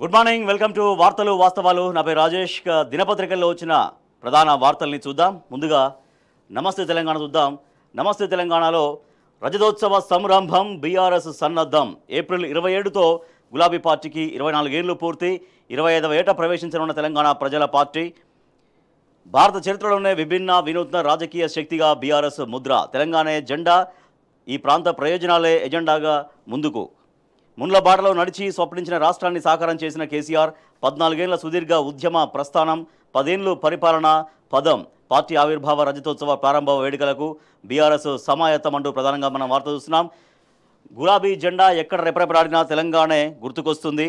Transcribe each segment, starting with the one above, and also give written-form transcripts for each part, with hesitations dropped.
Good morning, welcome to వార్తలు వాస్తవాలు. నా పేరు రాజేష్. దినపత్రికల్లో వచ్చిన ప్రధాన వార్తల్ని చూద్దాం. ముందుగా నమస్తే తెలంగాణ చూద్దాం. నమస్తే తెలంగాణలో రజతోత్సవ సంరంభం, బీఆర్ఎస్ సన్నద్ధం. ఏప్రిల్ 27తో గులాబీ పార్టీకి 24 ఏళ్లు పూర్తి. 25వ ఏట ప్రవేశించనున్న తెలంగాణ ప్రజల పార్టీ. భారత చరిత్రలోనే విభిన్న వినూత్న రాజకీయ శక్తిగా బీఆర్ఎస్ ముద్ర. తెలంగాణ జెండా, ఈ ప్రాంత ప్రయోజనాలే ఎజెండాగా ముందుకు. మున్ల బాటలో నడిచి స్వప్నించిన రాష్ట్రాన్ని సాకారం చేసిన కేసీఆర్ 14 ఏళ్ల సుదీర్ఘ ఉద్యమ ప్రస్థానం, 10 ఏళ్లు పరిపాలన పదం. పార్టీ ఆవిర్భావ రజతోత్సవ ప్రారంభ వేడుకలకు బీఆర్ఎస్ సమాయత్తమంటూ ప్రధానంగా మనం వార్త చూస్తున్నాం. గులాబీ జెండా ఎక్కడ రెపరెపలాడినా తెలంగాణే గుర్తుకొస్తుంది.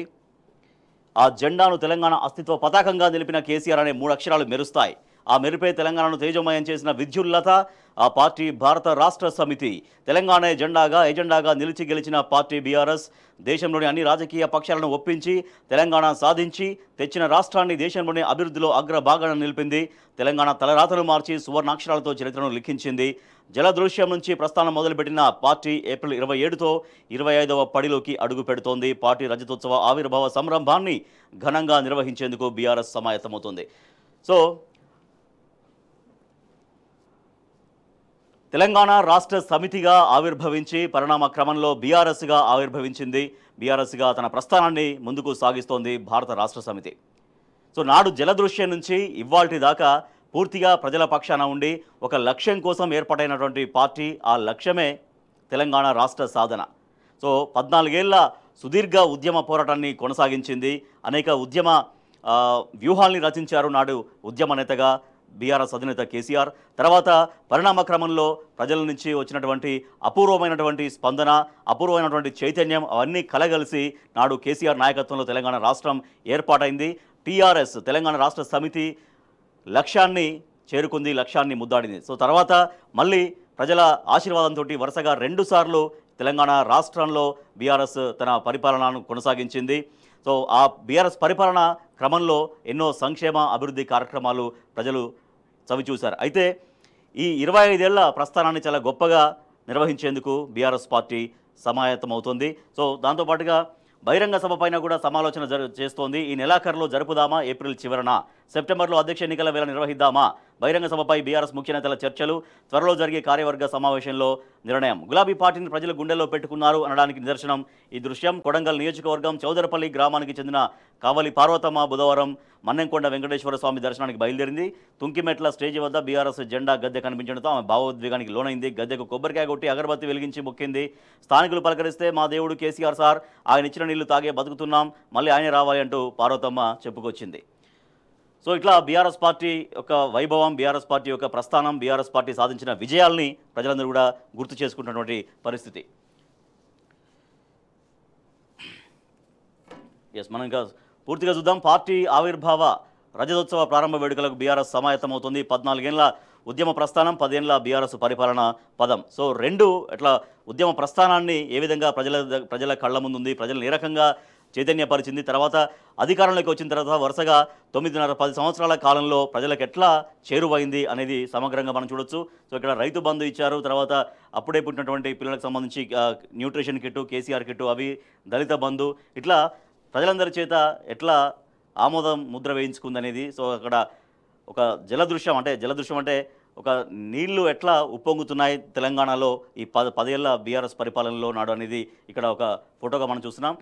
ఆ జెండాను తెలంగాణ అస్తిత్వ పతాకంగా నిలిపిన కేసీఆర్ అనే 3 అక్షరాలు మెరుస్తాయి. ఆ మెరుపే తెలంగాణను తేజోమయం చేసిన విద్యుల్లత. ఆ పార్టీ భారత రాష్ట్ర సమితి. తెలంగాణ ఎజెండాగా నిలిచి గెలిచిన పార్టీ బీఆర్ఎస్. దేశంలోని అన్ని రాజకీయ పక్షాలను ఒప్పించి తెలంగాణ సాధించి తెచ్చిన రాష్ట్రాన్ని దేశంలోని అభివృద్ధిలో అగ్రభాగాన నిలిపింది. తెలంగాణ తలరాతలు మార్చి సువర్ణాక్షరాలతో చరిత్రను లిఖించింది. జలదృశ్యం నుంచి ప్రస్థానం మొదలుపెట్టిన పార్టీ ఏప్రిల్ 27తో 25వ పడిలోకి అడుగు పెడుతోంది. పార్టీ రజతోత్సవ ఆవిర్భావ సంరంభాన్ని ఘనంగా నిర్వహించేందుకు బీఆర్ఎస్ సమాయత్తమవుతుంది. సో తెలంగాణ రాష్ట్ర సమితిగా ఆవిర్భవించి పరిణామ క్రమంలో బీఆర్ఎస్గా ఆవిర్భవించింది. బీఆర్ఎస్గా తన ప్రస్థానాన్ని ముందుకు సాగిస్తోంది భారత రాష్ట్ర సమితి. సో నాడు జలదృశ్యం నుంచి ఇవాల్టి దాకా పూర్తిగా ప్రజల పక్షాన ఉండి ఒక లక్ష్యం కోసం ఏర్పాటైనటువంటి పార్టీ. ఆ లక్ష్యమే తెలంగాణ రాష్ట్ర సాధన. సో 14 ఏళ్ల సుదీర్ఘ ఉద్యమ పోరాటాన్ని కొనసాగించింది. అనేక ఉద్యమ వ్యూహాల్ని రచించారు నాడు ఉద్యమ నేతగా బీఆర్ఎస్ అధినేత కేసీఆర్. తర్వాత పరిణామ క్రమంలో ప్రజల నుంచి వచ్చినటువంటి అపూర్వమైనటువంటి స్పందన, అపూర్వమైనటువంటి చైతన్యం అవన్నీ కలగలిసి నాడు కేసీఆర్ నాయకత్వంలో తెలంగాణ రాష్ట్రం ఏర్పాటైంది. టీఆర్ఎస్ తెలంగాణ రాష్ట్ర సమితి లక్ష్యాన్ని చేరుకుంది, లక్ష్యాన్ని ముద్దాడింది. సో తర్వాత మళ్ళీ ప్రజల ఆశీర్వాదంతో వరుసగా 2 సార్లు తెలంగాణ రాష్ట్రంలో బీఆర్ఎస్ తన పరిపాలనను కొనసాగించింది. సో ఆ బీఆర్ఎస్ పరిపాలన క్రమంలో ఎన్నో సంక్షేమ అభివృద్ధి కార్యక్రమాలు ప్రజలు చవిచూశారు. అయితే ఈ 25 ఏళ్ల ప్రస్థానాన్ని చాలా గొప్పగా నిర్వహించేందుకు బీఆర్ఎస్ పార్టీ సమాయత్తమవుతుంది. సో దాంతోపాటుగా బహిరంగ సభ పైన కూడా సమాలోచన చేస్తోంది. ఈ నెలాఖరులో జరుపుదామా, ఏప్రిల్ చివరన, సెప్టెంబర్లో అధ్యక్ష ఎన్నికల వేళ నిర్వహిద్దామా? బహిరంగ సభపై బీఆర్ఎస్ ముఖ్య నేతల చర్చలు, త్వరలో జరిగే కార్యవర్గ సమావేశంలో నిర్ణయం. గులాబీ పార్టీని ప్రజలు గుండెల్లో పెట్టుకున్నారు అనడానికి నిదర్శనం ఈ దృశ్యం. కొడంగల్ నియోజకవర్గం చౌదరపల్లి గ్రామానికి చెందిన కావలి పార్వతమ్మ బుధవారం మన్నెంకొండ వెంకటేశ్వర స్వామి దర్శనానికి బయలుదేరింది. తుంకిమెట్ల స్టేజి వద్ద బీఆర్ఎస్ జెండా గద్దె కనిపించడంతో ఆమె భావోద్వేగానికి లోనైంది. గద్దెకు కొబ్బరికాయ కొట్టి అగరబత్తి వెలిగించి మొక్కింది. స్థానికులు పలకరిస్తే మా దేవుడు కేసీఆర్ సార్, ఆయన ఇచ్చిన నీళ్లు తాగే బతుకుతున్నాం, మళ్ళీ ఆయనే రావాలి అంటూ పార్వతమ్మ చెప్పుకొచ్చింది. సో ఇట్లా బీఆర్ఎస్ పార్టీ యొక్క వైభవం, బీఆర్ఎస్ పార్టీ యొక్క ప్రస్థానం, బీఆర్ఎస్ పార్టీ సాధించిన విజయాల్ని ప్రజలందరూ కూడా గుర్తు చేసుకుంటున్నటువంటి పరిస్థితి. మనం ఇంకా పూర్తిగా చూద్దాం. పార్టీ ఆవిర్భావ రజతోత్సవ ప్రారంభ వేడుకలకు బీఆర్ఎస్ సమాయత్తమవుతుంది. 14 ఏళ్ల ఉద్యమ ప్రస్థానం, 10 ఏళ్ల బీఆర్ఎస్ పరిపాలన పదం. సో 2 ఇట్లా ఉద్యమ ప్రస్థానాన్ని ఏ విధంగా ప్రజల కళ్ళ ముందుంది, ప్రజలను ఏ రకంగా చైతన్యపరిచింది, తర్వాత అధికారంలోకి వచ్చిన తర్వాత వరుసగా 9.5-10 సంవత్సరాల కాలంలో ప్రజలకు ఎట్లా చేరువైంది అనేది సమగ్రంగా మనం చూడొచ్చు. సో ఇక్కడ రైతు బంధు ఇచ్చారు, తర్వాత అప్పుడే పుట్టినటువంటి పిల్లలకు సంబంధించి న్యూట్రిషన్ కిట్టు, కేసీఆర్ కిట్టు, అవి దళిత బంధు, ఇట్లా ప్రజలందరి చేత ఎట్లా ఆమోదం ముద్ర వేయించుకుంది అనేది. సో అక్కడ ఒక జలదృశ్యం అంటే ఒక నీళ్లు ఎట్లా ఉప్పొంగుతున్నాయి తెలంగాణలో ఈ 10 ఏళ్ల బీఆర్ఎస్ పరిపాలనలో నాడు అనేది ఇక్కడ ఒక ఫోటోగా మనం చూస్తున్నాం.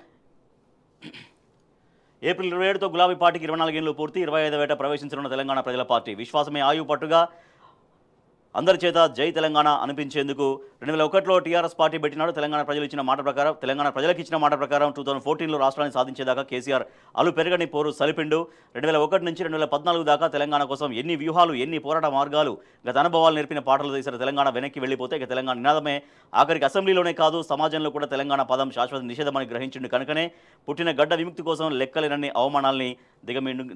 ఏప్రిల్ 27తో గులాబీ పార్టీకి 24 ఏళ్లు పూర్తి. 25వ ఏట ప్రవేశించనున్న తెలంగాణ ప్రజల పార్టీ. విశ్వాసమే ఆయువు పట్టుగా అందరి చేత జై తెలంగాణ అనిపించేందుకు 2001లో టీఆర్ఎస్ పార్టీ పెట్టినాడు. తెలంగాణ ప్రజలకు ఇచ్చిన మాట ప్రకారం 2014లో రాష్ట్రాన్ని సాధించేదాకా కేసీఆర్ అలు పెరగని పోరు సలిపిండు. 2001 నుంచి 2014 దాకా తెలంగాణ కోసం ఎన్ని వ్యూహాలు, ఎన్ని పోరాట మార్గాలు, గత అనుభవాలు నేర్పిన పాటలు తీసిన తెలంగాణ వెనక్కి వెళ్ళిపోతే ఇక తెలంగాణ నినాదమే ఆఖరికి అసెంబ్లీలోనే కాదు సమాజంలో కూడా తెలంగాణ పదం శాశ్వత నిషేధమని గ్రహించిండు. కనుకనే పుట్టిన గడ్డ విముక్తి కోసం లెక్కలేనన్ని అవమానాల్ని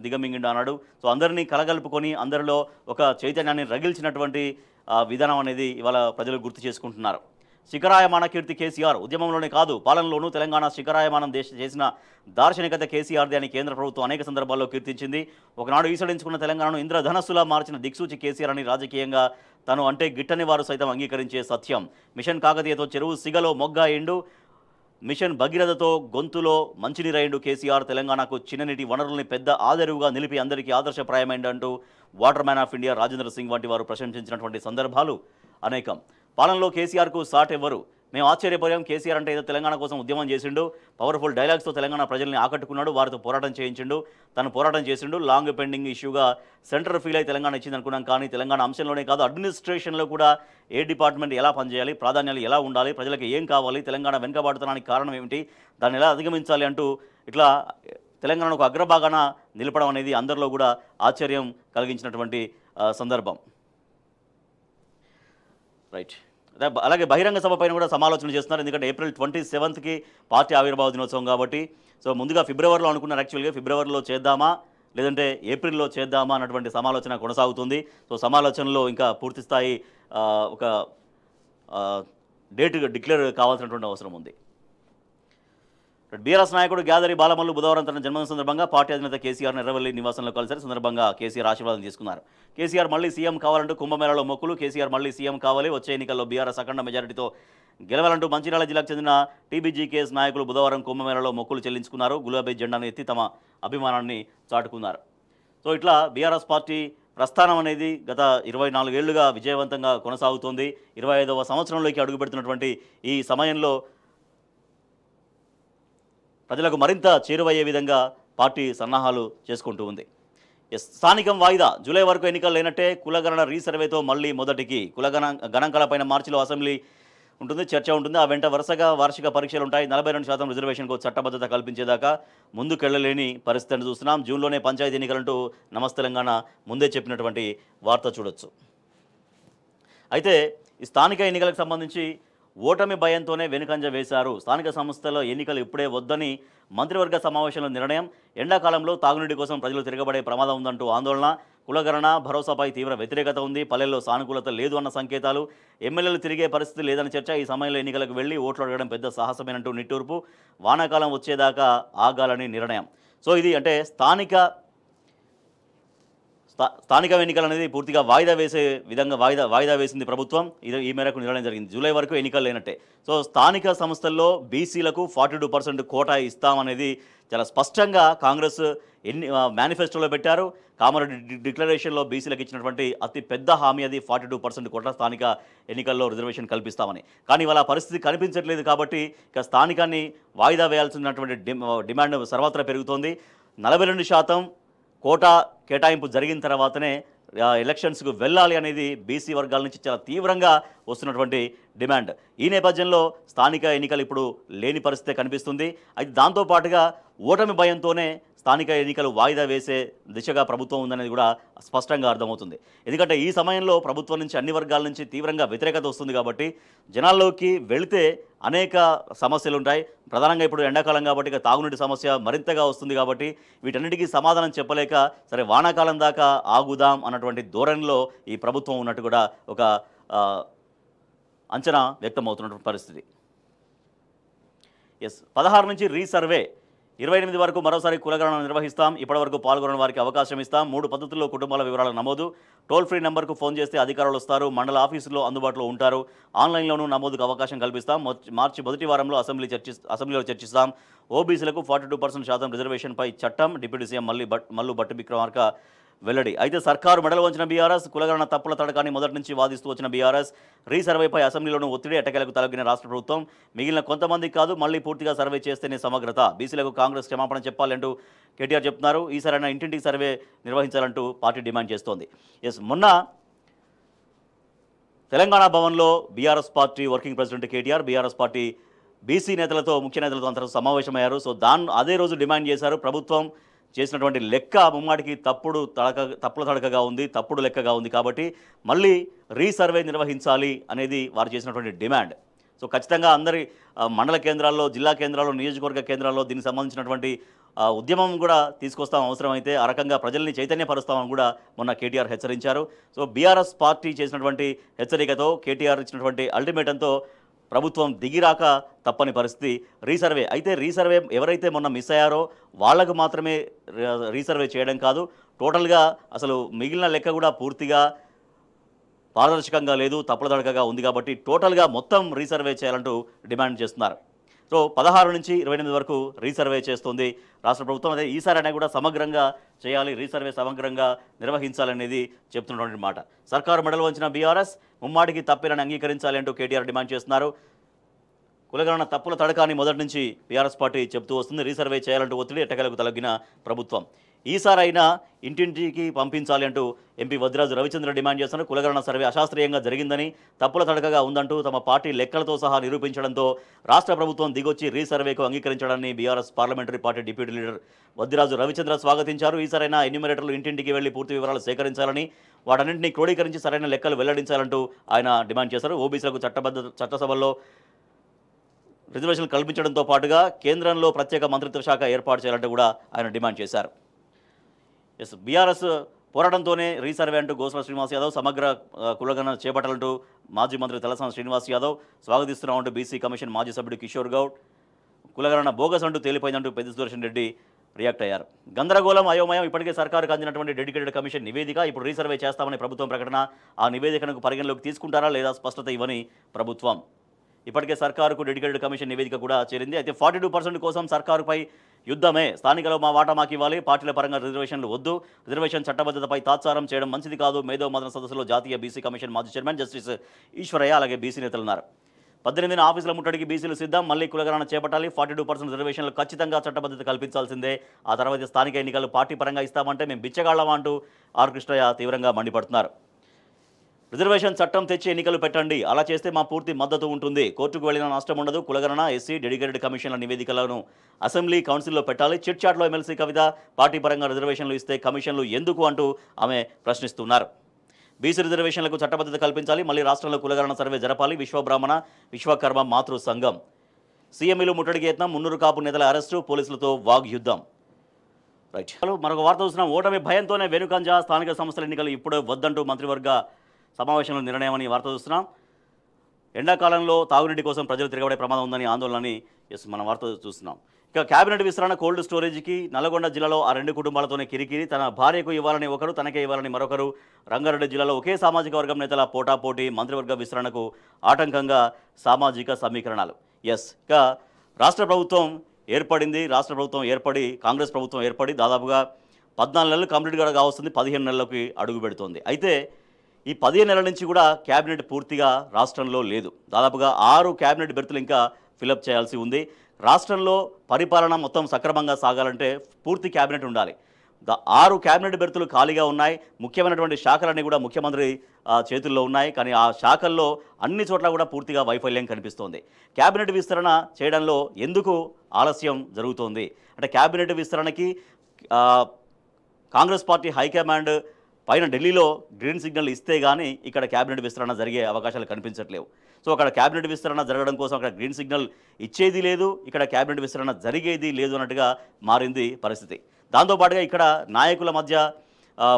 దిగమింగిండు అన్నాడు. సో అందరినీ కలగలుపుకొని అందరిలో ఒక చైతన్యాన్ని రగిల్చినటువంటి విధానం అనేది ఇవాళ ప్రజలు గుర్తు చేసుకుంటున్నారు. శిఖరాయమాన కీర్తి కేసీఆర్. ఉద్యమంలోనే కాదు పాలనలోనూ తెలంగాణ శిఖరాయమానం చేసిన దార్శనికత కేసీఆర్ది అని కేంద్ర ప్రభుత్వం అనేక సందర్భాల్లో కీర్తించింది. ఒకనాడు ఈసడించుకున్న తెలంగాణను ఇంద్రధనస్సులా మార్చిన దిక్సూచి కేసీఆర్ అని రాజకీయంగా తను అంటే గిట్టని వారు సైతం అంగీకరించే సత్యం. మిషన్ కాకతీయతో చెరువు సిగలో మొగ్గా ఎండు మిషన్ భగీరథతో గొంతులో మంచినీరైండు కేసీఆర్, తెలంగాణకు చిన్ననీటి వనరుల్ని పెద్ద ఆదరువుగా నిలిపి అందరికీ ఆదర్శప్రాయమైందంటూ water man of India Rajendra Singh వంటి వారు ప్రశంసించినటువంటి సందర్భాలు అనేకం. పాలనలో కేసీఆర్కు సాట్ ఎవ్వరు, మేము ఆశ్చర్యపోయాం, కేసీఆర్ అంటే ఏదో తెలంగాణ కోసం ఉద్యమం చేసిండు, పవర్ఫుల్ డైలాగ్స్తో తెలంగాణ ప్రజల్ని ఆకట్టుకున్నాడు, వారితో పోరాటం చేయించిండు, తను పోరాటం చేసిండు, లాంగ్ పెండింగ్ ఇష్యూగా సెంటర్ ఫీల్ అయి తెలంగాణ ఇచ్చింది అనుకున్నాం. కానీ తెలంగాణ అంశంలోనే కాదు, అడ్మినిస్ట్రేషన్లో కూడా ఏ డిపార్ట్మెంట్ ఎలా పనిచేయాలి, ప్రాధాన్యాలు ఎలా ఉండాలి, ప్రజలకు ఏం కావాలి, తెలంగాణ వెనుకబాటుతనానికి కారణం ఏమిటి, దాన్ని ఎలా అధిగమించాలి అంటూ ఇట్లా తెలంగాణను ఒక అగ్రభాగాన నిలపడం అనేది అందరిలో కూడా ఆశ్చర్యం కలిగించినటువంటి సందర్భం. రైట్. అలాగే బహిరంగ సభ పైన కూడా సమాలోచన చేస్తున్నారు. ఎందుకంటే April 27కి పార్టీ ఆవిర్భావ దినోత్సవం కాబట్టి. సో ముందుగా ఫిబ్రవరిలో అనుకున్నారు, యాక్చువల్గా ఫిబ్రవరిలో చేద్దామా లేదంటే ఏప్రిల్లో చేద్దామా అన్నటువంటి సమాలోచన కొనసాగుతుంది. సో సమాలోచనలో ఇంకా పూర్తి స్థాయి ఒక డేట్ డిక్లేర్ కావాల్సినటువంటి అవసరం ఉంది. బీఆర్ఎస్ నాయకుడు గ్యాదరి బాలమల్లు బుధవారం తన జన్మదిన సందర్భంగా పార్టీ అధినేత కేసీఆర్ ఎర్రవల్లి నివాసంలో కలిశారు. సందర్భంగా కేసీఆర్ ఆశీర్వాదం తీసుకున్నారు. కేసీఆర్ మళ్లీ సీఎం కావాలంటూ కుంభమేళాలో మొక్కులు. కేసీఆర్ మళ్లీ సీఎం కావాలి, వచ్చే ఎన్నికల్లో బీఆర్ఎస్ అఖండ మెజారిటీతో గెలవాలంటూ మంచిర్యాల జిల్లాకు చెందిన టీబీజీకేఎస్ నాయకులు బుధవారం కుంభమేళాలో మొక్కులు చెల్లించుకున్నారు. గులాబీ జెండాను ఎత్తి తమ అభిమానాన్ని చాటుకున్నారు. సో ఇట్లా బీఆర్ఎస్ పార్టీ ప్రస్థానం అనేది గత 24 ఏళ్లుగా విజయవంతంగా కొనసాగుతోంది. 25వ సంవత్సరంలోకి అడుగుపెడుతున్నటువంటి ఈ సమయంలో ప్రజలకు మరింత చేరువయ్యే విధంగా పార్టీ సన్నాహాలు చేసుకుంటూ ఉంది. స్థానికం వాయిదా, జూలై వరకు ఎన్నికలు లేనట్టే, కులగణన రీసర్వేతో మళ్లీ మొదటికి. గణాంకాలపైన మార్చిలో అసెంబ్లీ ఉంటుంది, చర్చ ఉంటుంది. ఆ వెంట వరుసగా వార్షిక పరీక్షలు ఉంటాయి. 42% రిజర్వేషన్కు చట్టబద్ధత కల్పించేదాకా ముందుకెళ్లలేని పరిస్థితిని చూస్తున్నాం. జూన్లోనే పంచాయతీ ఎన్నికలంటూ నమస్తే తెలంగాణ ముందే చెప్పినటువంటి వార్త చూడొచ్చు. అయితే ఈ స్థానిక ఎన్నికలకు సంబంధించి ఓటమి భయంతోనే వెనుకంజ వేశారు. స్థానిక సంస్థల ఎన్నికలు ఇప్పుడే వద్దని మంత్రివర్గ సమావేశంలో నిర్ణయం. ఎండాకాలంలో తాగునీటి కోసం ప్రజలు తిరగబడే ప్రమాదం ఉందంటూ ఆందోళన. కులగణన భరోసాపై తీవ్ర వ్యతిరేకత ఉంది. పల్లెల్లో సానుకూలత లేదు అన్న సంకేతాలు. ఎమ్మెల్యేలు తిరిగే పరిస్థితి లేదని చర్చ. ఈ సమయంలో ఎన్నికలకు వెళ్లి ఓట్లు అడగడం పెద్ద సాహసమేనంటూ నిట్టూర్పు. వానాకాలం వచ్చేదాకా ఆగాలని నిర్ణయం. సో ఇది అంటే స్థానిక ఎన్నికలు అనేది పూర్తిగా వాయిదా వేసే విధంగా వాయిదా వేసింది ప్రభుత్వం. ఈ మేరకు నిర్ణయం జరిగింది. జూలై వరకు ఎన్నికలు లేనట్టే. సో స్థానిక సంస్థల్లో బీసీలకు 42% కోటా ఇస్తామనేది చాలా స్పష్టంగా కాంగ్రెస్ మేనిఫెస్టోలో పెట్టారు. కామారెడ్డి డిక్లరేషన్లో బీసీలకు ఇచ్చినటువంటి అతి పెద్ద హామీ అది 42% కోటా స్థానిక ఎన్నికల్లో రిజర్వేషన్ కల్పిస్తామని. కానీ ఇవాళ పరిస్థితి కనిపించట్లేదు కాబట్టి ఇక స్థానికాన్ని వాయిదా వేయాల్సినటువంటి డిమాండ్ సర్వత్రా పెరుగుతోంది. 42% కోటా కేటాయింపు జరిగిన తర్వాతనే ఎలక్షన్స్కు వెళ్ళాలి అనేది బీసీ వర్గాల నుంచి చాలా తీవ్రంగా వస్తున్నటువంటి డిమాండ్. ఈ నేపథ్యంలో స్థానిక ఎన్నికలు ఇప్పుడు లేని పరిస్థితి కనిపిస్తుంది. అయితే దాంతోపాటుగా ఓటమి భయంతోనే స్థానిక ఎన్నికలు వాయిదా వేసే దిశగా ప్రభుత్వం ఉందనేది కూడా స్పష్టంగా అర్థమవుతుంది. ఎందుకంటే ఈ సమయంలో ప్రభుత్వం నుంచి అన్ని వర్గాల నుంచి తీవ్రంగా వ్యతిరేకత వస్తుంది కాబట్టి జనాల్లోకి వెళితే అనేక సమస్యలు ఉంటాయి. ప్రధానంగా ఇప్పుడు ఎండాకాలం కాబట్టి ఇక తాగునీటి సమస్య మరింతగా వస్తుంది కాబట్టి వీటన్నిటికీ సమాధానం చెప్పలేక సరే వానాకాలం దాకా ఆగుదాం అన్నటువంటి ధోరణిలో ఈ ప్రభుత్వం ఉన్నట్టు కూడా ఒక అంచనా వ్యక్తమవుతున్నటువంటి పరిస్థితి. 16 నుంచి రీసర్వే, 28 వరకు మరోసారి కులగణన నిర్వహిస్తాం. ఇప్పటివరకు పాల్గొనని వారికి అవకాశం ఇస్తాం. 3 పద్ధతుల్లో కుటుంబాల వివరాల నమోదు. టోల్ ఫ్రీ నెంబర్కు ఫోన్ చేస్తే అధికారులు వస్తారు. మండల ఆఫీసుల్లో అందుబాటులో ఉంటారు. ఆన్లైన్లోనూ నమోదుకు అవకాశం కల్పిస్తాం. మార్చి మొదటి వారంలో అసెంబ్లీలో చర్చిస్తాం. ఓబీసీలకు 42% రిజర్వేషన్పై చట్టం. డిప్యూటీ సీఎం మల్లు భట్టి విక్రమార్క వెల్లడి. అయితే సర్కారు మెడలు వంచిన బీఆర్ఎస్, కులగణన తప్పుల తడకాన్ని మొదటి నుంచి వాదిస్తూ వచ్చిన బీఆర్ఎస్, రీసర్వేపై అసెంబ్లీలోనూ ఒత్తిడి, ఎట్టకేలకు తలగిన రాష్ట్ర ప్రభుత్వం. మిగిలిన కొంతమందికి కాదు, మళ్లీ పూర్తిగా సర్వే చేస్తేనే సమగ్రత. బీసీలకు కాంగ్రెస్ క్షమాపణ చెప్పాలంటూ కేటీఆర్ చెప్తున్నారు. ఈసారైనా ఇంటింటికి సర్వే నిర్వహించాలంటూ పార్టీ డిమాండ్ చేస్తోంది. మొన్న తెలంగాణ భవన్లో BRS party working president KTR BRS party BC నేతలతో ముఖ్య నేతలతో అందరూ సమావేశమయ్యారు. సో అదే రోజు డిమాండ్ చేశారు. ప్రభుత్వం చేసినటువంటి లెక్క ముమ్మాటికి తప్పుల తడకగా ఉంది, తప్పుడు లెక్కగా ఉంది కాబట్టి మళ్ళీ రీసర్వే నిర్వహించాలి అనేది వారు చేసినటువంటి డిమాండ్. సో ఖచ్చితంగా అందరి మండల కేంద్రాల్లో, జిల్లా కేంద్రాల్లో, నియోజకవర్గ కేంద్రాల్లో దీనికి సంబంధించినటువంటి ఉద్యమం కూడా తీసుకొస్తాం, అవసరమైతే ఆ రకంగా ప్రజల్ని చైతన్యపరుస్తామని కూడా మొన్న కేటీఆర్ హెచ్చరించారు. సో బీఆర్ఎస్ పార్టీ చేసినటువంటి హెచ్చరికతో, కేటీఆర్ ఇచ్చినటువంటి అల్టిమేటంతో ప్రభుత్వం దిగిరాక తప్పని పరిస్థితి. రీసర్వే అయితే రీసర్వే ఎవరైతే మొన్న మిస్ అయ్యారో వాళ్ళకు మాత్రమే రీసర్వే చేయడం కాదు, టోటల్గా అసలు మిగిలిన లెక్క కూడా పూర్తిగా పారదర్శకంగా లేదు, తప్పులదడకగా ఉంది కాబట్టి టోటల్గా మొత్తం రీసర్వే చేయాలంటూ డిమాండ్ చేస్తున్నారు. సో సో 16 నుంచి 28 వరకు రీసర్వే చేస్తుంది రాష్ట్ర ప్రభుత్వం. అదే ఈసారి అయినా కూడా సమగ్రంగా చేయాలి, రీసర్వే సమగ్రంగా నిర్వహించాలనేది చెప్తున్నటువంటి మాట. సర్కారు మెడలు వంచిన బీఆర్ఎస్ ముమ్మాటికి తప్పేలని అంగీకరించాలి అంటూ కేటీఆర్ డిమాండ్ చేస్తున్నారు. కులగణన తప్పుల తడకాని మొదటి నుంచి బీఆర్ఎస్ పార్టీ చెబుతూ వస్తుంది. రీసర్వే చేయాలంటూ ఒత్తిడి ఎట్టకేలకు తలగిన ప్రభుత్వం. ఈసారైనా ఇంటింటికి పంపించాలి అంటూ ఎంపీ వద్దిరాజు రవిచంద్ర డిమాండ్ చేస్తున్నారు. కులగణన సర్వే అశాస్త్రీయంగా జరిగిందని, తప్పుల తడకగా ఉందంటూ తమ పార్టీ లెక్కలతో సహా నిరూపించడంతో రాష్ట్ర ప్రభుత్వం దిగొచ్చి రీసర్వేకు అంగీకరించడాన్ని BRS parliamentary party deputy leader Vaddiraju Ravichandra స్వాగతించారు. ఈసారైనా ఎన్యూమరేటర్లు ఇంటింటికి వెళ్లి పూర్తి వివరాలు సేకరించాలని, వాటన్నింటినీ క్రోడీకరించి సరైన లెక్కలు వెల్లడించాలంటూ ఆయన డిమాండ్ చేశారు. ఓబీసీలకు చట్టసభల్లో రిజర్వేషన్లు కల్పించడంతో పాటుగా కేంద్రంలో ప్రత్యేక మంత్రిత్వ శాఖ ఏర్పాటు చేయాలంటూ కూడా ఆయన డిమాండ్ చేశారు. బీఆర్ఎస్ పోరాటంతోనే రీసర్వే అంటూ గోసల శ్రీనివాస్ యాదవ్, సమగ్ర కులగణన చేపట్టాలంటూ మాజీ మంత్రి తలసాని శ్రీనివాస్ యాదవ్ స్వాగతిస్తున్నామంటూ బీసీ కమిషన్ మాజీ సభ్యుడు కిషోర్ గౌడ్, కులగణన బోగస్ అంటూ తేలిపోయిందంటూ పెద్ద సుదర్శన్ రెడ్డి రియాక్ట్ అయ్యారు. గందరగోళం, అయోమయం. ఇప్పటికే సర్కారుకు అందినటువంటి డెడికేటెడ్ కమిషన్ నివేదిక, ఇప్పుడు రీసర్వే చేస్తామని ప్రభుత్వం ప్రకటన. ఆ నివేదికను పరిగణలోకి తీసుకుంటారా లేదా స్పష్టత ఇవ్వని ప్రభుత్వం. ఇప్పటికే సర్కారుకు డెడికేటెడ్ కమిషన్ నివేదిక కూడా చేరింది. అయితే 42% కోసం సర్కారుపై యుద్ధమే. స్థానికలో మా వాటా మాకు ఇవ్వాలి, పార్టీల పరంగా రిజర్వేషన్లు వద్దు, రిజర్వేషన్ చట్టబద్ధతపై తాత్సారం చేయడం మంచిది కాదు. మేధో మదన సదస్సులో జాతీయ బీసీ కమిషన్ మాజీ చైర్మన్ జస్టిస్ ఈశ్వరయ్య అలాగే బీసీ నేతలు ఉన్నారు. 18న ఆఫీసుల ముట్టడికి బీసీలు సిద్ధం, మళ్ళీ కులగణన చేపట్టాలి, 42% రిజర్వేషన్లు ఖచ్చితంగా చట్టబద్ధత కల్పించాల్సిందే, ఆ తర్వాత స్థానిక ఎన్నికలు పార్టీ పరంగా ఇస్తామంటే మేము బిచ్చగాళ్ళమా అంటూ ఆర్ కృష్ణయ్య తీవ్రంగా మండిపడుతున్నారు. రిజర్వేషన్ చట్టం తెచ్చి ఎన్నికలు పెట్టండి, అలా చేస్తే మా పూర్తి మద్దతు ఉంటుంది, కోర్టుకు వెళ్ళిన నష్టం ఉండదు, కులగణన, ఎస్సీ, డెడికేటెడ్ కమిషన్ల నివేదికలను అసెంబ్లీ కౌన్సిల్లో పెట్టాలి, చిట్ చాట్లో ఎమ్మెల్సీ కవిత పార్టీ పరంగా రిజర్వేషన్లు ఇస్తే కమిషన్లు ఎందుకు అంటూ ఆమె ప్రశ్నిస్తున్నారు. బీసీ రిజర్వేషన్లకు చట్టబద్ధత కల్పించాలి, మళ్ళీ రాష్ట్రంలో కులగణన సర్వే జరపాలి, విశ్వబ్రాహ్మణ విశ్వకర్మ మాతృ సంఘం. సీఎంఈలు ముట్టడికి యత్నం, మున్నూరు కాపు నేతల అరెస్టు, పోలీసులతో వాగ్యుద్ధం. రైట్, మరొక వార్త చూస్తున్నాం. ఓటమి భయంతోనే వెనుకంజ, స్థానిక సంస్థల ఎన్నికలు ఇప్పుడే వద్దంటూ మంత్రివర్గ సమావేశంలో నిర్ణయమని వార్త చూస్తున్నాం. ఎండాకాలంలో తాగునీటి కోసం ప్రజలు తిరగబడే ప్రమాదం ఉందని ఆందోళనని మనం వార్త చూస్తున్నాం. ఇక కేబినెట్ విస్తరణ, కోల్డ్ స్టోరేజ్కి నల్గొండ జిల్లాలో ఆ 2 కుటుంబాలతోనే కిరికిరి. తన భార్యకు ఇవ్వాలని ఒకరు, తనకే ఇవ్వాలని మరొకరు. రంగారెడ్డి జిల్లాలో ఒకే సామాజిక వర్గం నేతల పోటాపోటీ, మంత్రివర్గ విస్తరణకు ఆటంకంగా సామాజిక సమీకరణాలు. ఇక రాష్ట్ర ప్రభుత్వం ఏర్పడి కాంగ్రెస్ ప్రభుత్వం ఏర్పడి దాదాపుగా 14 నెలలు కంప్లీట్గా కావస్తుంది, 15 నెలలకి అడుగు పెడుతోంది. అయితే ఈ 15 నెలల నుంచి కూడా క్యాబినెట్ పూర్తిగా రాష్ట్రంలో లేదు. దాదాపుగా 6 క్యాబినెట్ బెర్తులు ఇంకా ఫిలప్ చేయాల్సి ఉంది. రాష్ట్రంలో పరిపాలన మొత్తం సక్రమంగా సాగాలంటే పూర్తి క్యాబినెట్ ఉండాలి. 6 క్యాబినెట్ బెర్తులు ఖాళీగా ఉన్నాయి. ముఖ్యమైనటువంటి శాఖలన్నీ కూడా ముఖ్యమంత్రి చేతుల్లో ఉన్నాయి. కానీ ఆ శాఖల్లో అన్ని చోట్ల కూడా పూర్తిగా వైఫల్యం కనిపిస్తోంది. క్యాబినెట్ విస్తరణ చేయడంలో ఎందుకు ఆలస్యం జరుగుతోంది అంటే, క్యాబినెట్ విస్తరణకి కాంగ్రెస్ పార్టీ హైకమాండ్ పైన ఢిల్లీలో గ్రీన్ సిగ్నల్ ఇస్తే కానీ ఇక్కడ క్యాబినెట్ విస్తరణ జరిగే అవకాశాలు కనిపించట్లేవు. సో అక్కడ క్యాబినెట్ విస్తరణ జరగడం కోసం అక్కడ గ్రీన్ సిగ్నల్ ఇచ్చేది లేదు, ఇక్కడ క్యాబినెట్ విస్తరణ జరిగేది లేదు అన్నట్టుగా మారింది పరిస్థితి. దాంతోపాటుగా ఇక్కడ నాయకుల మధ్య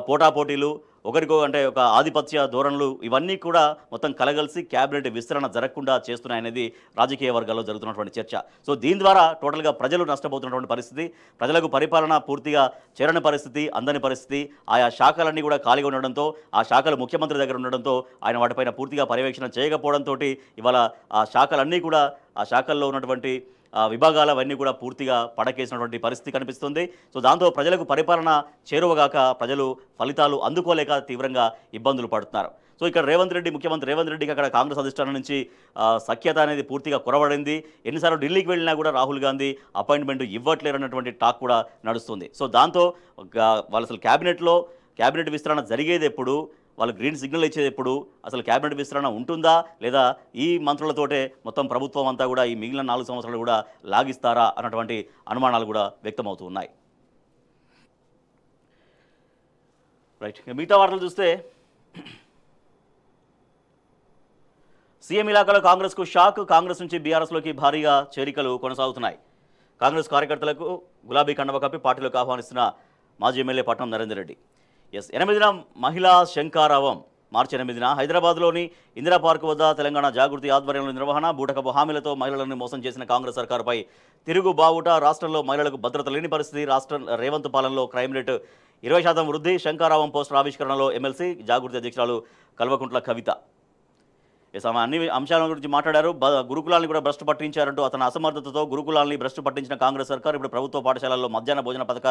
పోటాపోటీలు, ఒకరికో అంటే ఒక ఆధిపత్య ధోరణులు, ఇవన్నీ కూడా మొత్తం కలగలిసి క్యాబినెట్ విస్తరణ జరగకుండా చేస్తున్నాయనేది రాజకీయ వర్గాల్లో జరుగుతున్నటువంటి చర్చ. సో దీని ద్వారా టోటల్గా ప్రజలు నష్టపోతున్నటువంటి పరిస్థితి, ప్రజలకు పరిపాలన పూర్తిగా చేరని పరిస్థితి, అందని పరిస్థితి. ఆయా శాఖలన్నీ కూడా ఖాళీగా ఉండడంతో, ఆ శాఖలు ముఖ్యమంత్రి దగ్గర ఉండడంతో ఆయన వాటిపైన పూర్తిగా పర్యవేక్షణ చేయకపోవడంతో ఇవాళ ఆ శాఖలన్నీ కూడా, ఆ శాఖల్లో ఉన్నటువంటి విభాగాలు అవన్నీ కూడా పూర్తిగా పడకేసినటువంటి పరిస్థితి కనిపిస్తుంది. సో దాంతో ప్రజలకు పరిపాలన చేరువగాక ప్రజలు ఫలితాలు అందుకోలేక తీవ్రంగా ఇబ్బందులు పడుతున్నారు. సో ఇక్కడ ముఖ్యమంత్రి రేవంత్ రెడ్డికి అక్కడ కాంగ్రెస్ అధిష్టానం నుంచి సఖ్యత అనేది పూర్తిగా కొరవడింది. ఎన్నిసార్లు ఢిల్లీకి వెళ్ళినా కూడా రాహుల్ గాంధీ అపాయింట్మెంట్ ఇవ్వట్లేరన్నటువంటి టాక్ కూడా నడుస్తుంది. సో దాంతో వాళ్ళు అసలు క్యాబినెట్ విస్తరణ జరిగేది ఎప్పుడు, వాళ్ళు గ్రీన్ సిగ్నల్ ఇచ్చేది ఎప్పుడు, అసలు క్యాబినెట్ విస్తరణ ఉంటుందా లేదా ఈ మంత్రులతోటే మొత్తం ప్రభుత్వం అంతా కూడా ఈ మిగిలిన 4 సంవత్సరాలు కూడా లాగిస్తారా అన్నటువంటి అనుమానాలు కూడా వ్యక్తమవుతూ ఉన్నాయి. రైట్, మిగతా వార్తలు చూస్తే సీఎం ఇలాకాలో కాంగ్రెస్కు షాక్, కాంగ్రెస్ నుంచి బీఆర్ఎస్లోకి భారీగా చేరికలు కొనసాగుతున్నాయి. కాంగ్రెస్ కార్యకర్తలకు గులాబీ కండవ కప్పి పార్టీలోకి ఆహ్వానిస్తున్న మాజీ ఎమ్మెల్యే పట్నం నరేందర్ రెడ్డి. 8న మహిళా శంఖారావం, మార్చి 8న హైదరాబాద్లోని ఇందిరా పార్క్ వద్ద తెలంగాణ జాగృతి ఆధ్వర్యంలో నిర్వహణ. బూటకపు హామీలతో మహిళలను మోసం చేసిన కాంగ్రెస్ సర్కారుపై తిరుగు బావుట, రాష్ట్రంలో మహిళలకు భద్రత లేని పరిస్థితి, రేవంత్ పాలనలో క్రైమ్ రేటు 20% వృద్ధి. శంఖారావం పోస్టర్ ఆవిష్కరణలో ఎమ్మెల్సీ జాగృతి అధ్యక్షురాలు కల్వకుంట్ల కవిత. ఆమె అన్ని అంశాల గురించి మాట్లాడారు. గురుకులాన్ని కూడా భ్రష్టు పట్టించారంటూ అతని అసమర్థతతో గురుకులాన్ని భ్రష్టు పట్టించిన కాంగ్రెస్ సర్కార్ ఇప్పుడు ప్రభుత్వ పాఠశాలల్లో మధ్యాహ్న భోజన పథక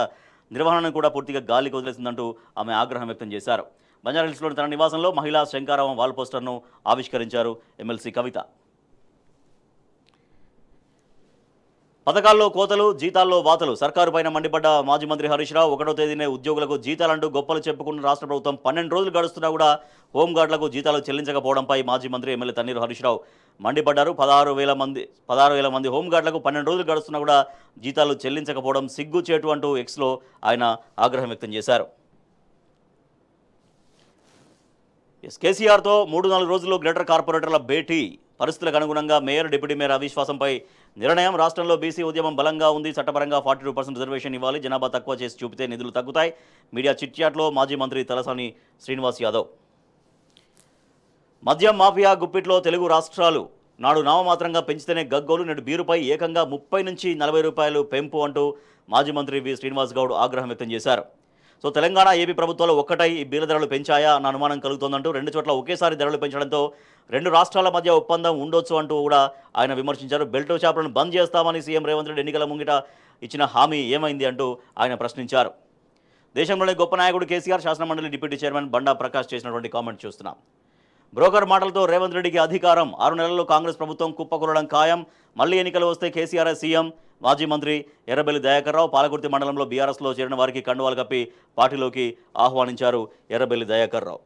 నిర్వహణను కూడా పూర్తిగా గాలికి వదిలేసిందంటూ ఆమె ఆగ్రహం వ్యక్తం చేశారు. బంజారాహిల్స్లోని తన నివాసంలో మహిళా శంకారావం వాల్ పోస్టర్ను ఆవిష్కరించారు ఎమ్మెల్సీ కవిత. పథకాల్లో కోతలు, జీతాల్లో వాతలు. సర్కారు పైన మండిపడ్డ మాజీ మంత్రి హరీష్ రావు 1వ తేదీనే ఉద్యోగులకు జీతాలంటూ గొప్పలు చెప్పుకున్న రాష్ట్ర ప్రభుత్వం 12 రోజులు గడుస్తున్నా కూడా హోంగార్డులకు జీతాలు చెల్లించకపోవడంపై మాజీ మంత్రి ఎమ్మెల్యే తన్నీరు హరీష్ రావు మండిపడ్డారు. 16,000 మంది హోంగార్డులకు 12 రోజులు గడుస్తున్నా కూడా జీతాలు చెల్లించకపోవడం సిగ్గుచేటు అంటూ ఎక్స్లో ఆయన ఆగ్రహం వ్యక్తం చేశారు. కేసీఆర్తో 3-4 రోజుల్లో గ్రేటర్ కార్పొరేటర్ల భేటీ. పరిస్థితులకు అనుగుణంగా మేయర్, డిప్యూటీ మేయర్ అవిశ్వాసంపై నిర్ణయం. రాష్ట్రంలో బీసీ ఉద్యమం బలంగా ఉంది. చట్టపరంగా 42% రిజర్వేషన్ ఇవ్వాలి. జనాభా తక్కువ చేసి చూపితే నిధులు తగ్గుతాయి. మీడియా చిట్చాట్లో మాజీ మంత్రి తలసాని శ్రీనివాస్ యాదవ్. మద్యం మాఫియా గుప్పిట్లో తెలుగు రాష్ట్రాలు. నాడు నామమాత్రంగా పెంచితేనే గగ్గోలు. నేడు బీరుపై ఏకంగా 30 నుంచి 40 రూపాయలు పెంపు అంటూ మాజీ మంత్రి వి శ్రీనివాస్ గౌడ్ ఆగ్రహం వ్యక్తం చేశారు. తెలంగాణ, ఏపీ ప్రభుత్వాలు ఒక్కటై ఈ బీర్ల ధరలు పెంచాయా అన్న అనుమానం కలుగుతోందంటూ 2 చోట్ల ఒకేసారి ధరలు పెంచడంతో 2 రాష్ట్రాల మధ్య ఒప్పందం ఉండొచ్చు అంటూ కూడా ఆయన విమర్శించారు. బెల్ట్ షాపులను బంద్ చేస్తామని సీఎం రేవంత్ రెడ్డి ఎన్నికల ముంగిట ఇచ్చిన హామీ ఏమైంది అంటూ ఆయన ప్రశ్నించారు. దేశంలోని గొప్ప నాయకుడు కేసీఆర్ శాసనమండలి డిప్యూటీ చైర్మన్ బండా ప్రకాష్ చేసినటువంటి కామెంట్ చూస్తున్నాం. బ్రోకర్ మాటలతో రేవంత్ రెడ్డికి అధికారం. 6 నెలల్లో కాంగ్రెస్ ప్రభుత్వం కుప్పకూలడం ఖాయం. మళ్లీ ఎన్నికలు వస్తే కేసీఆర్ సీఎం. మాజీ మంత్రి ఎర్రబెల్లి దయాకర్ రావు. పాలకుర్తి మండలంలో బీఆర్ఎస్లో చేరిన వారికి కండువాలు కప్పి పార్టీలోకి ఆహ్వానించారు ఎర్రబెల్లి దయాకర్ రావు.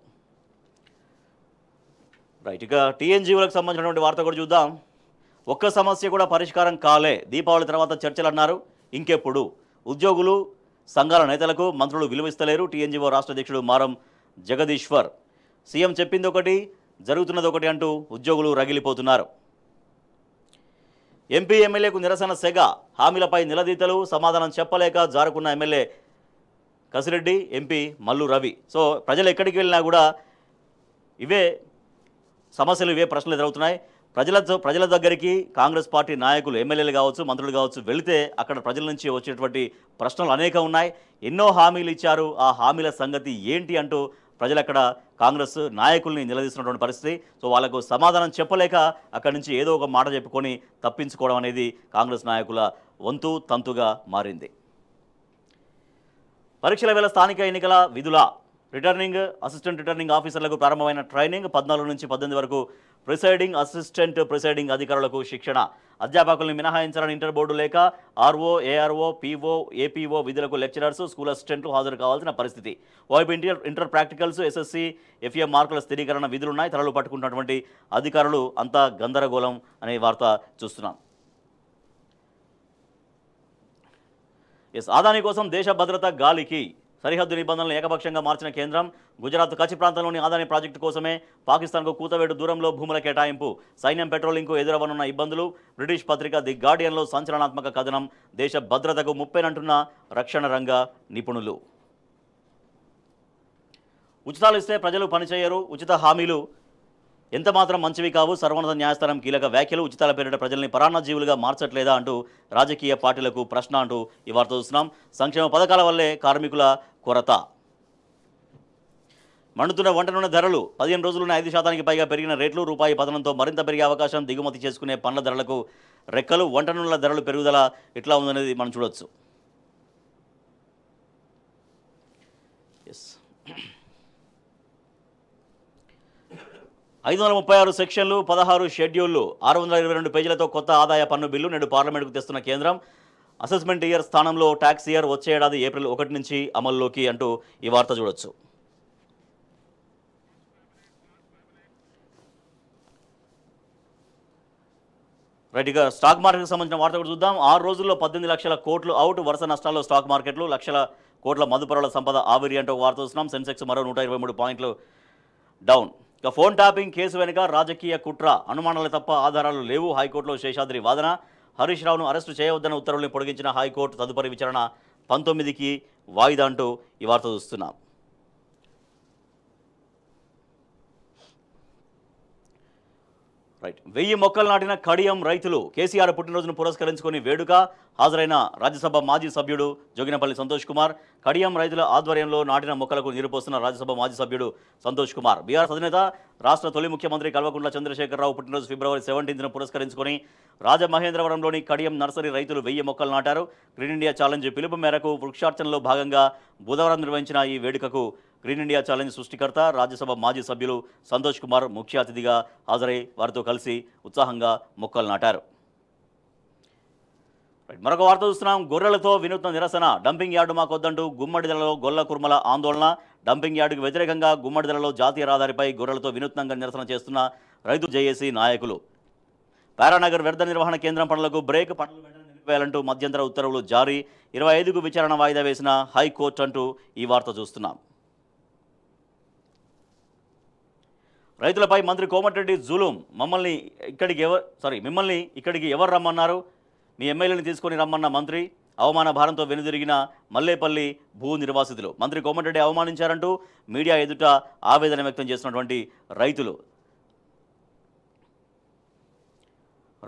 రైట్, ఇక టీఎన్జీఓలకు సంబంధించినటువంటి వార్త కూడా చూద్దాం. ఒక్క సమస్య కూడా పరిష్కారం కాలే. దీపావళి తర్వాత చర్చలు అన్నారు. ఇంకెప్పుడు? ఉద్యోగులు, సంఘాల నేతలకు మంత్రులు విలువిస్తలేరు. టీఎన్జీఓ రాష్ట్ర అధ్యక్షుడు మారం జగదీశ్వర్. సీఎం చెప్పింది ఒకటి, జరుగుతున్నది ఒకటి అంటూ ఉద్యోగులు రగిలిపోతున్నారు. ఎంపీ, ఎమ్మెల్యేకు నిరసన సెగ. హామీలపై నిలదీతలు. సమాధానం చెప్పలేక జారుకున్న ఎమ్మెల్యే కసిరెడ్డి, ఎంపీ మల్లు రవి. ప్రజలు ఎక్కడికి వెళ్ళినా కూడా ఇవే సమస్యలు, ఇవే ప్రశ్నలు ఎదురవుతున్నాయి. ప్రజల దగ్గరికి కాంగ్రెస్ పార్టీ నాయకులు, ఎమ్మెల్యేలు కావచ్చు, మంత్రులు కావచ్చు వెళితే అక్కడ ప్రజల నుంచి వచ్చేటువంటి ప్రశ్నలు అనేక ఉన్నాయి. ఎన్నో హామీలు ఇచ్చారు, ఆ హామీల సంగతి ఏంటి అంటూ ప్రజలు అక్కడ కాంగ్రెస్ నాయకుల్ని నిలదీస్తున్నటువంటి పరిస్థితి. వాళ్ళకు సమాధానం చెప్పలేక అక్కడి నుంచి ఏదో ఒక మాట చెప్పుకొని తప్పించుకోవడం అనేది కాంగ్రెస్ నాయకుల వంతు తంతుగా మారింది. పరీక్షల వేళ స్థానిక ఎన్నికల విధుల అసిస్టెంట్ రిటర్నింగ్ ఆఫీసర్లకు ప్రారంభమైన ట్రైనింగ్. 14 నుంచి 18 వరకు ప్రిసైడింగ్ అసిస్టెంట్, ప్రిసైడింగ్ అధికారులకు శిక్షణ. అధ్యాపకుల్ని మినహాయించాలని ఇంటర్ బోర్డు లేక ఆర్ఓ, ఏఆర్ఓ, పీఓ, ఏపీఓ విధులకు లెక్చరర్స్, స్కూల్ అసిస్టెంట్లు హాజరు కావాల్సిన పరిస్థితి. వైపు ఇంటర్ ప్రాక్టికల్స్, ఎస్ఎస్సి, ఎఫ్ఏ మార్కుల స్థిరీకరణ విధులున్నాయి. తలలు పట్టుకుంటున్నటువంటి అధికారులు అంతా గందరగోళం అనే వార్త చూస్తున్నాం. ఆదాని కోసం దేశ భద్రత గాలికి. సరిహద్దు నిబంధనలను ఏకపక్షంగా మార్చిన కేంద్రం. గుజరాత్ కచ్ ప్రాంతంలోని ఆదాని ప్రాజెక్టు కోసమే పాకిస్తాన్కు కూతవేటు దూరంలో భూముల కేటాయింపు. సైన్యం పెట్రోలింగ్కు ఎదురవనున్న ఇబ్బందులు. బ్రిటిష్ పత్రిక ది గార్డియన్లో సంచలనాత్మక కథనం. దేశ భద్రతకు ముప్పేనంటున్న రక్షణ రంగ నిపుణులు. ఉచితాలు ఇస్తే ప్రజలు పనిచేయరు. ఉచిత హామీలు ఎంతమాత్రం మంచివి కావు. సర్వోన్నత న్యాయస్థానం కీలక వ్యాఖ్యలు. ఉచితాల పేరిట ప్రజల్ని పరాన్నజీవులుగా మార్చట్లేదా అంటూ రాజకీయ పార్టీలకు ప్రశ్న అంటూ ఈ వార్త చూస్తున్నాం. సంక్షేమ పథకాల వల్లే కార్మికుల కొరత. మండుతున్న వంట నూనె ధరలు. 15 రోజుల్లోనే 5% పైగా పెరిగిన రేట్లు. రూపాయి పతనంతో మరింత పెరిగే అవకాశం. దిగుమతి చేసుకునే పండ్ల ధరలకు రెక్కలు. వంట నూనెల ధరలు పెరుగుదల ఎట్లా ఉందనేది మనం చూడొచ్చు. 536 సెక్షన్లు, 16 షెడ్యూళ్లు, 622 పేజీలతో కొత్త ఆదాయ పన్ను బిల్లు నేడు పార్లమెంటుకు తెస్తున్న కేంద్రం. అసెస్మెంట్ ఇయర్ స్థానంలో ట్యాక్స్ ఇయర్ వచ్చే ఏడాది ఏప్రిల్ 1 నుంచి అమల్లోకి అంటూ ఈ వార్త చూడొచ్చు. రైట్, ఇక స్టాక్ మార్కెట్కి సంబంధించిన వార్త కూడా చూద్దాం. 6 రోజుల్లో 18 లక్షల కోట్లు అవుట్. వరుస నష్టాల్లో స్టాక్ మార్కెట్లు. లక్షల కోట్ల మదుపరుల సంపద ఆవిరి అంటూ వార్త చూస్తున్నాం. సెన్సెక్స్ మరో 123 పాయింట్లు డౌన్. ఇక ఫోన్ ట్యాపింగ్ కేసు వెనుక రాజకీయ కుట్ర. అనుమానాలు తప్ప ఆధారాలు లేవు. హైకోర్టులో శేషాద్రి వాదన. హరీష్ రావును అరెస్టు చేయవద్దన్న ఉత్తర్వుల్ని పొడిగించిన హైకోర్టు. తదుపరి విచారణ 19కి వాయిదా అంటూ ఈ వార్త చూస్తున్నాం. రైట్ 1000 మొక్కలు నాటిన కడియం రైతులు కేసీఆర్ పుట్టినరోజును పురస్కరించుకొని వేడుక హాజరైన రాజ్యసభ మాజీ సభ్యుడు జోగినపల్లి సంతోష్ కుమార్ కడియం రైతుల ఆధ్వర్యంలో నాటిన మొక్కలకు నీరుపోస్తున్న రాజ్యసభ మాజీ సభ్యుడు సంతోష్ కుమార్ బీఆర్ఎస్ అధినేత రాష్ట్ర తొలి ముఖ్యమంత్రి కల్వకుంట్ల చంద్రశేఖరరావు పుట్టినరోజు ఫిబ్రవరి 17న పురస్కరించుకొని రాజమహేంద్రవరంలోని కడియం నర్సరీ రైతులు 1000 మొక్కలు నాటారు. గ్రీన్ ఇండియా ఛాలెంజ్ పిలుపు మేరకు వృక్షార్చనలో భాగంగా బుధవారం నిర్వహించిన ఈ వేడుకకు గ్రీన్ ఇండియా ఛాలెంజ్ సృష్టికర్త రాజ్యసభ మాజీ సభ్యులు సంతోష్ కుమార్ ముఖ్య అతిథిగా హాజరై వారితో కలిసి ఉత్సాహంగా మొక్కలు నాటారు. మరొక వార్త చూస్తున్నాం. గొర్రెలతో వినూత్న నిరసన డంపింగ్ యార్డు మాకొద్దంటూ గుమ్మడిదలలో గొల్ల కుర్మల ఆందోళన. డంపింగ్ యార్డుకు వ్యతిరేకంగా గుమ్మడిదలలో జాతీయ రహదారిపై గొర్రెలతో వినూత్నంగా నిరసన చేస్తున్న రైతు జేఏసీ నాయకులు. పారానగర్ వ్యర్థ నిర్వహణ కేంద్రం పనులకు బ్రేక్, పనులు వెంటనే నిలిపివేయాలంటూ మధ్యంతర ఉత్తర్వులు జారీ. 25కు విచారణ వాయిదా వేసిన హైకోర్టు అంటూ ఈ వార్త చూస్తున్నాం. రైతులపై మంత్రి కోమటిరెడ్డి జులుం. మిమ్మల్ని ఇక్కడికి ఎవరు రమ్మన్నారు? మీ ఎమ్మెల్యేని తీసుకొని రమ్మన్న మంత్రి. అవమాన భారంతో వెనుదిరిగిన మల్లేపల్లి భూ నిర్వాసితులు. మంత్రి కోమటిరెడ్డి అవమానించారంటూ మీడియా ఎదుట ఆవేదన వ్యక్తం చేసినటువంటి రైతులు.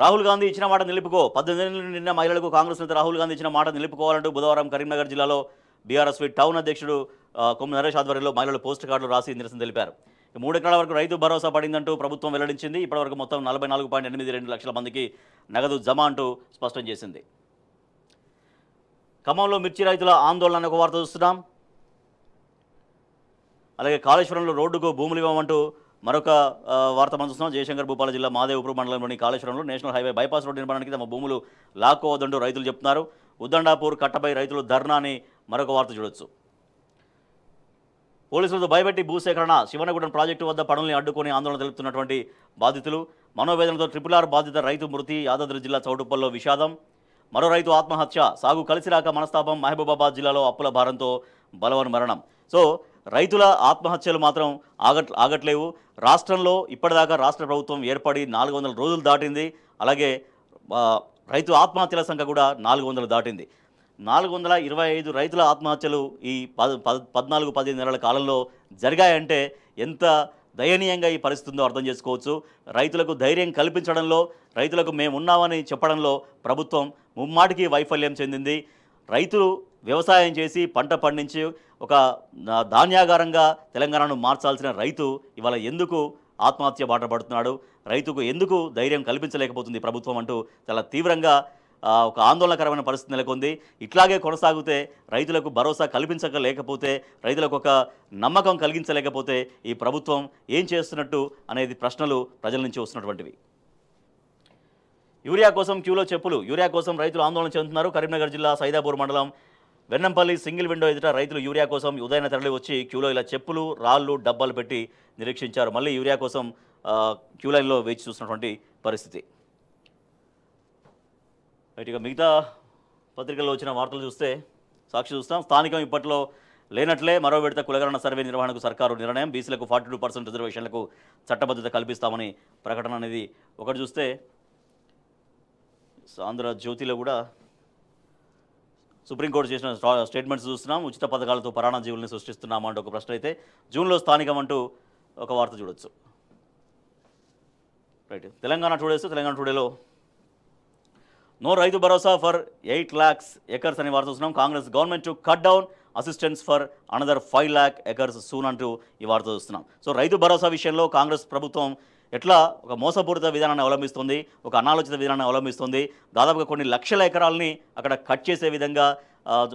రాహుల్ గాంధీ ఇచ్చిన మాట నిలుపుకో. 18 ఏళ్ల నిన్న మహిళలకు కాంగ్రెస్ నేత రాహుల్ గాంధీ ఇచ్చిన మాట నిలుపుకోవాలంటూ బుధవారం కరీంనగర్ జిల్లాలో బీఆర్ఎస్ టౌన్ అధ్యక్షుడు కొమ్ము నరేష్ ఆధ్వర్యంలో మహిళలు పోస్ట్ కార్డులు రాసి నిరసన తెలిపారు. 3 ఎకరాల వరకు రైతు భరోసా పడిందంటూ ప్రభుత్వం వెల్లడించింది. ఇప్పటివరకు మొత్తం 44.82 లక్షల మందికి నగదు జమ అంటూ స్పష్టం చేసింది. ఖమ్మంలో మిర్చి రైతుల ఆందోళన ఒక వార్త చూస్తున్నాం. అలాగే కాళేశ్వరంలో రోడ్డుకు భూములు ఇవ్వమంటూ మరొక వార్త మనం చూస్తున్నాం. జయశంకర్ భూపాల జిల్లా మాదేవపురం మండలంలోని కాళేశ్వరంలో నేషనల్ హైవే బైపాస్ రోడ్డు నిర్మాణానికి తమ భూములు లాక్కోవద్దంటూ రైతులు చెప్తున్నారు. ఉద్దండాపూర్ కట్టపై రైతులు ధర్నాని మరొక వార్త చూడొచ్చు. పోలీసులతో భయపెట్టి భూసేకరణ. శివనగూడెం ప్రాజెక్టు వద్ద పనుల్ని అడ్డుకొని ఆందోళన తెలుపుతున్నటువంటి బాధితులు. మనోవేదనతో RRR బాధిత రైతు మృతి. యాదాద్రి జిల్లా చౌటుప్పల్లో విషాదం. మరో రైతు ఆత్మహత్య. సాగు కలిసిరాక మనస్తాపం. మహబూబాబాద్ జిల్లాలో అప్పుల భారంతో బలవన్ మరణం. సో రైతుల ఆత్మహత్యలు మాత్రం ఆగట్లేవు. రాష్ట్రంలో ఇప్పటిదాకా రాష్ట్ర ప్రభుత్వం ఏర్పడి 400 రోజులు దాటింది. అలాగే రైతు ఆత్మహత్యల సంఖ్య కూడా 400 దాటింది. 425 రైతుల ఆత్మహత్యలు ఈ 14-15 నెలల కాలంలో జరిగాయంటే ఎంత దయనీయంగా ఈ పరిస్థితి ఉందో అర్థం చేసుకోవచ్చు. రైతులకు ధైర్యం కల్పించడంలో, రైతులకు మేమున్నామని చెప్పడంలో ప్రభుత్వం ముమ్మాటికి వైఫల్యం చెందింది. రైతులు వ్యవసాయం చేసి పంట పండించి ఒక ధాన్యాగారంగా తెలంగాణను మార్చాల్సిన రైతు ఇవాళ ఎందుకు ఆత్మహత్య బాట పడుతున్నాడు? రైతుకు ఎందుకు ధైర్యం కల్పించలేకపోతుంది ప్రభుత్వం అంటూ చాలా తీవ్రంగా ఒక ఆందోళనకరమైన పరిస్థితి నెలకొంది. ఇట్లాగే కొనసాగితే రైతులకు భరోసా కల్పించలేకపోతే, రైతులకు ఒక నమ్మకం కలిగించలేకపోతే ఈ ప్రభుత్వం ఏం చేస్తున్నట్టు అనేది ప్రశ్నలు ప్రజల నుంచి వస్తున్నటువంటివి. యూరియా కోసం క్యూలో చెప్పులు. యూరియా కోసం రైతులు ఆందోళన చెందుతున్నారు. కరీంనగర్ జిల్లా సైదాపూర్ మండలం వెన్నంపల్లి సింగిల్ విండో ఎదుట రైతులు యూరియా కోసం ఉదయాన్నే తరలి వచ్చి క్యూలో ఇలా చెప్పులు, రాళ్ళు, డబ్బాలు పెట్టి నిరీక్షించారు. మళ్ళీ యూరియా కోసం క్యూ లైన్లో వేచి చూస్తున్నటువంటి పరిస్థితి. ఇక మిగతా పత్రికల్లో వచ్చిన వార్తలు చూస్తే సాక్షి చూస్తాం. స్థానికం ఇప్పట్లో లేనట్లే. మరో విడత కులగణన సర్వే నిర్వహణకు సర్కారు నిర్ణయం. బీసీలకు 42% రిజర్వేషన్లకు చట్టబద్ధత కల్పిస్తామని ప్రకటన అనేది ఒకటి చూస్తే, ఆంధ్రజ్యోతిలో కూడా సుప్రీంకోర్టు చేసిన స్టేట్మెంట్స్ చూస్తున్నాం. ఉచిత పథకాలతో పరాణజీవుల్ని సృష్టిస్తున్నామా అంటే ఒక ప్రశ్న అయితే, జూన్లో స్థానికం అంటూ ఒక వార్త చూడొచ్చు. Right. Telangana టుడేలో no Rythu Bharosa for 8 lakhs acres అని వార్త చూస్తున్నాం. Congress government to cut down assistance for another 5 lakh acres soon అంటూ ఈ వార్త చూస్తున్నాం. సో రైతు భరోసా విషయంలో కాంగ్రెస్ ప్రభుత్వం ఎట్లా ఒక మోసపూరిత విధానాన్ని అవలంబిస్తుంది, ఒక అనాలోచిత విధానాన్ని అవలంబిస్తుంది. దాదాపుగా కొన్ని లక్షల ఎకరాలని అక్కడ కట్ చేసే విధంగా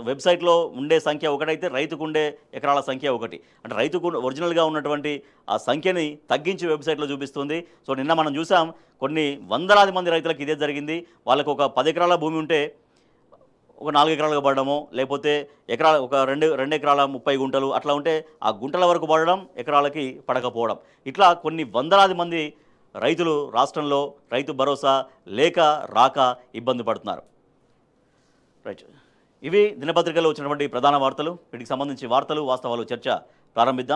వెబ్సైట్లో ఉండే సంఖ్య ఒకటైతే రైతుకు ఉండే ఎకరాల సంఖ్య ఒకటి. అంటే రైతుకు ఒరిజినల్గా ఉన్నటువంటి ఆ సంఖ్యని తగ్గించి వెబ్సైట్లో చూపిస్తుంది. సో నిన్న మనం చూసాం కొన్ని వందలాది మంది రైతులకు ఇదే జరిగింది. వాళ్ళకు ఒక 10 ఎకరాల భూమి ఉంటే ఒక 4 ఎకరాలుగా పడడము, లేకపోతే ఒక 2 ఎకరాల 30 గుంటలు అట్లా ఉంటే ఆ గుంటల వరకు పడడం, ఎకరాలకి పడకపోవడం. ఇట్లా కొన్ని వందలాది మంది రైతులు రాష్ట్రంలో రైతు భరోసా లేక రాక ఇబ్బంది పడుతున్నారు. రైట్. ఇవి దినపత్రికల్లో వచ్చినటువంటి ప్రధాన వార్తలు. వీటికి సంబంధించి వార్తలు వాస్తవాలు చర్చ ప్రారంభిద్దాం.